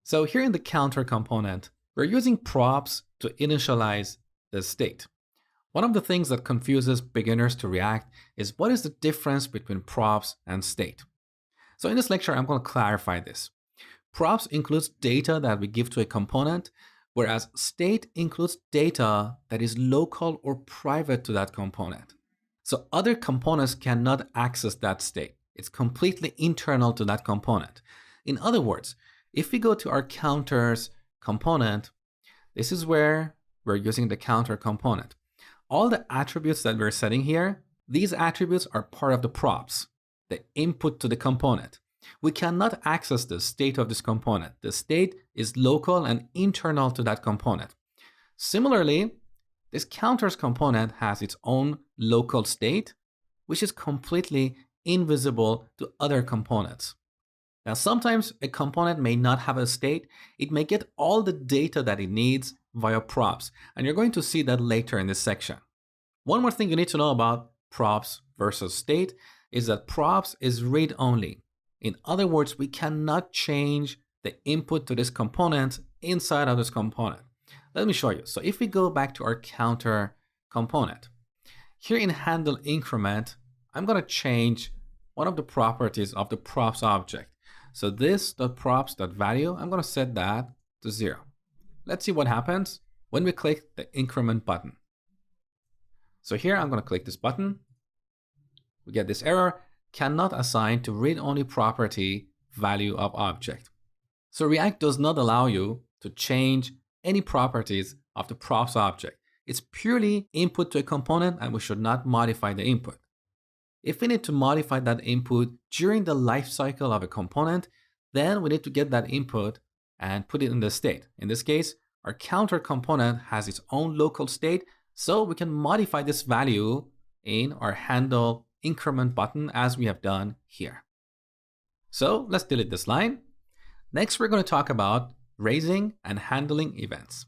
So here in the counter component, we're using props to initialize the state. One of the things that confuses beginners to React is what is the difference between props and state. So in this lecture, I'm going to clarify this. Props includes data that we give to a component, whereas state includes data that is local or private to that component. So other components cannot access that state. It's completely internal to that component. In other words, if we go to our counters component, this is where we're using the counter component. All the attributes that we're setting here, these attributes are part of the props, the input to the component. We cannot access the state of this component. The state is local and internal to that component. Similarly, this counters component has its own local state, which is completely invisible to other components. Now, sometimes a component may not have a state. It may get all the data that it needs via props, and you're going to see that later in this section. One more thing you need to know about props versus state is that props is read-only. In other words, we cannot change the input to this component inside of this component. Let me show you. So if we go back to our counter component, here in handle increment, I'm going to change one of the properties of the props object. So this.props.value, I'm going to set that to 0. Let's see what happens when we click the increment button. So here I'm going to click this button. We get this error, cannot assign to read-only property value of object. So React does not allow you to change any properties of the props object. It's purely input to a component, and we should not modify the input. If we need to modify that input during the life cycle of a component, then we need to get that input and put it in the state. In this case, our counter component has its own local state, so we can modify this value in our handle increment button as we have done here. So let's delete this line. Next, we're going to talk about raising and handling events.